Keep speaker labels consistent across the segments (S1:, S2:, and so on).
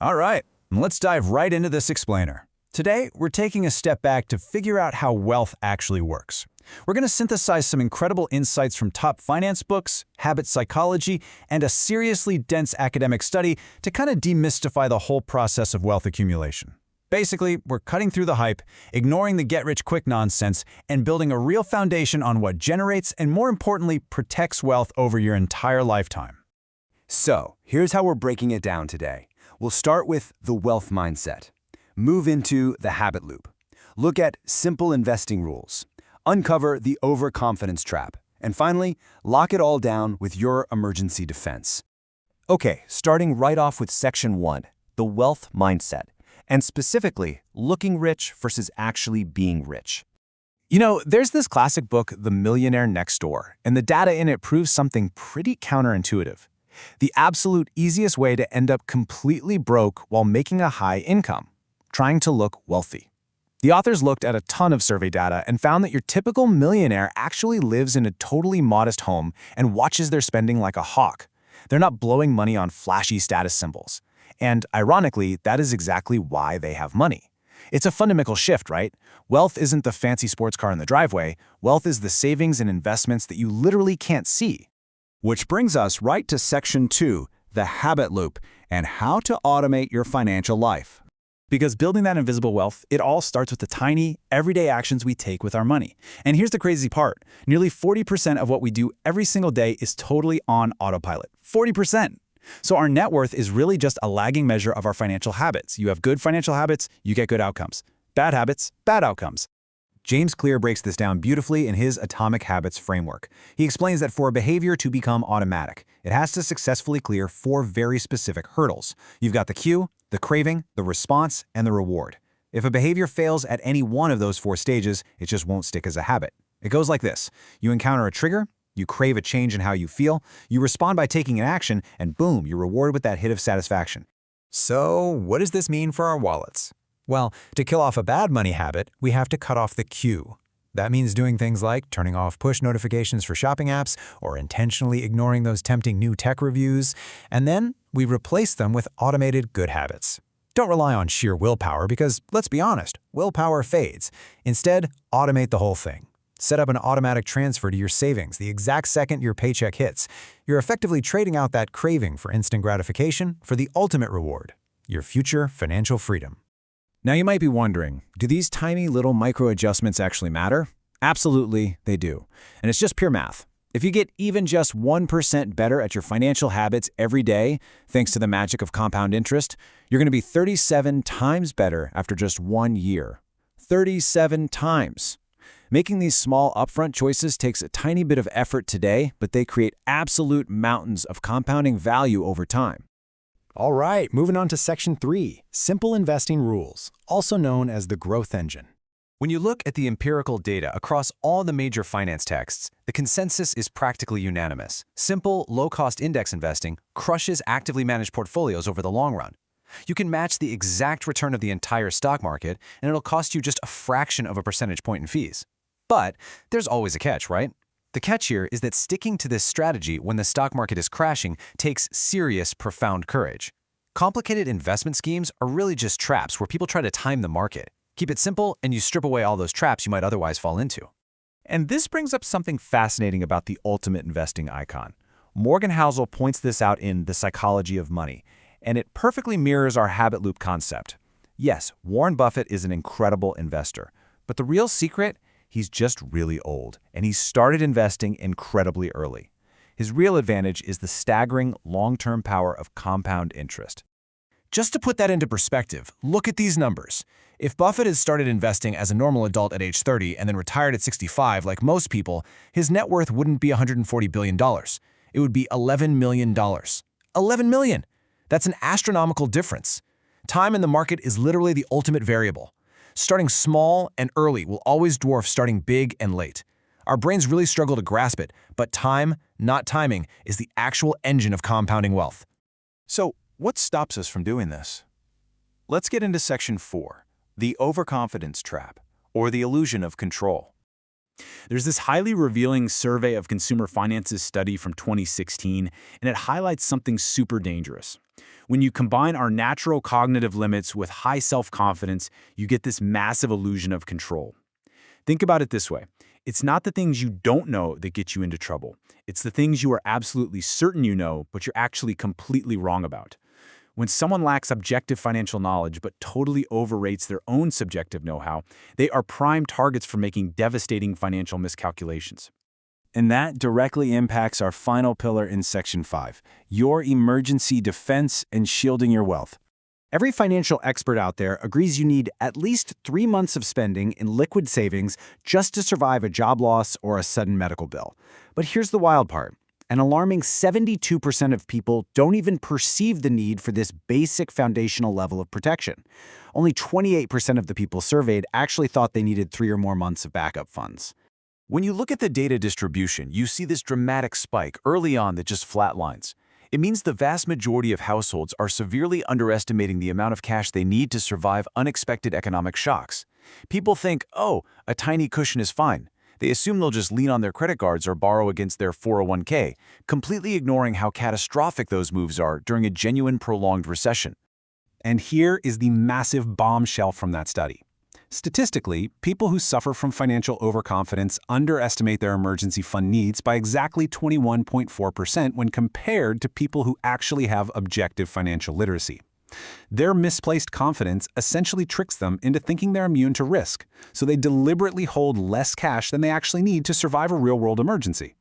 S1: All right, let's dive right into this explainer. Today, we're taking a step back to figure out how wealth actually works. We're going to synthesize some incredible insights from top finance books, habit psychology, and a seriously dense academic study to kind of demystify the whole process of wealth accumulation. Basically, we're cutting through the hype, ignoring the get-rich-quick nonsense, and building a real foundation on what generates and, more importantly, protects wealth over your entire lifetime.
S2: So, here's how we're breaking it down today. We'll start with the wealth mindset. Move into the habit loop. Look at simple investing rules. Uncover the overconfidence trap. And finally, lock it all down with your emergency defense.
S3: Okay, starting right off with Section 1, the wealth mindset, and specifically, looking rich versus actually being rich. You know, there's this classic book, The Millionaire Next Door, and the data in it proves something pretty counterintuitive. The absolute easiest way to end up completely broke while making a high income, trying to look wealthy. The authors looked at a ton of survey data and found that your typical millionaire actually lives in a totally modest home and watches their spending like a hawk. They're not blowing money on flashy status symbols. And ironically, that is exactly why they have money. It's a fundamental shift, right? Wealth isn't the fancy sports car in the driveway. Wealth is the savings and investments that you literally can't see.
S1: Which brings us right to Section 2, the habit loop, and how to automate your financial life.
S4: Because building that invisible wealth, it all starts with the tiny, everyday actions we take with our money. And here's the crazy part. Nearly 40% of what we do every single day is totally on autopilot. 40%! So our net worth is really just a lagging measure of our financial habits. You have good financial habits, you get good outcomes. Bad habits, bad outcomes.
S1: James Clear breaks this down beautifully in his Atomic Habits framework. He explains that for a behavior to become automatic, it has to successfully clear 4 very specific hurdles. You've got the cue, the craving, the response, and the reward. If a behavior fails at any one of those 4 stages, it just won't stick as a habit. It goes like this. You encounter a trigger, you crave a change in how you feel, you respond by taking an action, and boom, you're rewarded with that hit of satisfaction. So, what does this mean for our wallets? Well, to kill off a bad money habit, we have to cut off the cue. That means doing things like turning off push notifications for shopping apps or intentionally ignoring those tempting new tech reviews, and then we replace them with automated good habits. Don't rely on sheer willpower because, let's be honest, willpower fades. Instead, automate the whole thing. Set up an automatic transfer to your savings the exact second your paycheck hits. You're effectively trading out that craving for instant gratification for the ultimate reward, your future financial freedom. Now you might be wondering, do these tiny little micro adjustments actually matter? Absolutely, they do. And it's just pure math. If you get even just 1% better at your financial habits every day, thanks to the magic of compound interest, you're going to be 37 times better after just 1 year. 37 times. Making these small upfront choices takes a tiny bit of effort today, but they create absolute mountains of compounding value over time.
S5: All right, moving on to Section 3, Simple Investing Rules, also known as the growth engine.
S3: When you look at the empirical data across all the major finance texts, the consensus is practically unanimous. Simple, low-cost index investing crushes actively managed portfolios over the long run. You can match the exact return of the entire stock market, and it'll cost you just a fraction of a percentage point in fees. But there's always a catch, right? The catch here is that sticking to this strategy when the stock market is crashing takes serious, profound courage. Complicated investment schemes are really just traps where people try to time the market. Keep it simple and you strip away all those traps you might otherwise fall into.
S4: And this brings up something fascinating about the ultimate investing icon. Morgan Housel points this out in The Psychology of Money, and it perfectly mirrors our habit loop concept. Yes, Warren Buffett is an incredible investor, but the real secret? He's just really old, and he started investing incredibly early. His real advantage is the staggering long-term power of compound interest. Just to put that into perspective, look at these numbers. If Buffett had started investing as a normal adult at age 30 and then retired at 65 like most people, his net worth wouldn't be $140 billion. It would be $11 million. $11 million! That's an astronomical difference. Time in the market is literally the ultimate variable. Starting small and early will always dwarf starting big and late. Our brains really struggle to grasp it, but time, not timing, is the actual engine of compounding wealth.
S5: So, what stops us from doing this? Let's get into Section 4, the overconfidence trap, or the illusion of control.
S4: There's this highly revealing survey of consumer finances study from 2016, and it highlights something super dangerous.
S6: When you combine our natural cognitive limits with high self-confidence, you get this massive illusion of control. Think about it this way. It's not the things you don't know that get you into trouble. It's the things you are absolutely certain you know, but you're actually completely wrong about. When someone lacks objective financial knowledge but totally overrates their own subjective know-how, they are prime targets for making devastating financial miscalculations.
S5: And that directly impacts our final pillar in Section 5, your emergency defense and shielding your wealth.
S1: Every financial expert out there agrees you need at least 3 months of spending in liquid savings just to survive a job loss or a sudden medical bill. But here's the wild part. An alarming 72% of people don't even perceive the need for this basic foundational level of protection. Only 28% of the people surveyed actually thought they needed 3 or more months of backup funds.
S5: When you look at the data distribution, you see this dramatic spike early on that just flatlines. It means the vast majority of households are severely underestimating the amount of cash they need to survive unexpected economic shocks. People think, oh, a tiny cushion is fine. They assume they'll just lean on their credit cards or borrow against their 401k, completely ignoring how catastrophic those moves are during a genuine prolonged recession.
S2: And here is the massive bombshell from that study. Statistically, people who suffer from financial overconfidence underestimate their emergency fund needs by exactly 21.4% when compared to people who actually have objective financial literacy. Their misplaced confidence essentially tricks them into thinking they're immune to risk, so they deliberately hold less cash than they actually need to survive a real-world emergency.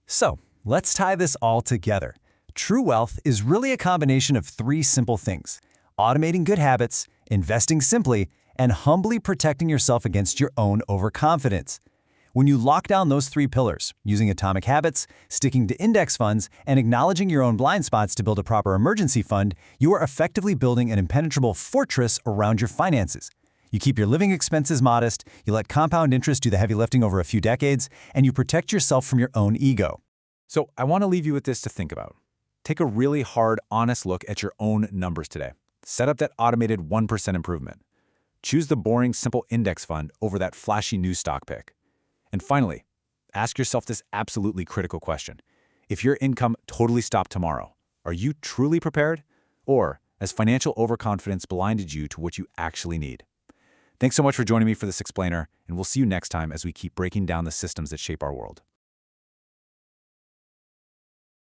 S3: So, let's tie this all together. True wealth is really a combination of 3 simple things: automating good habits, investing simply, and humbly protecting yourself against your own overconfidence. When you lock down those 3 pillars, using atomic habits, sticking to index funds, and acknowledging your own blind spots to build a proper emergency fund, you are effectively building an impenetrable fortress around your finances. You keep your living expenses modest, you let compound interest do the heavy lifting over a few decades, and you protect yourself from your own ego.
S4: So I want to leave you with this to think about. Take a really hard, honest look at your own numbers today. Set up that automated 1% improvement. Choose the boring, simple index fund over that flashy new stock pick. And finally, ask yourself this absolutely critical question. If your income totally stopped tomorrow, are you truly prepared? Or has financial overconfidence blinded you to what you actually need? Thanks so much for joining me for this explainer, and we'll see you next time as we keep breaking down the systems that shape our world.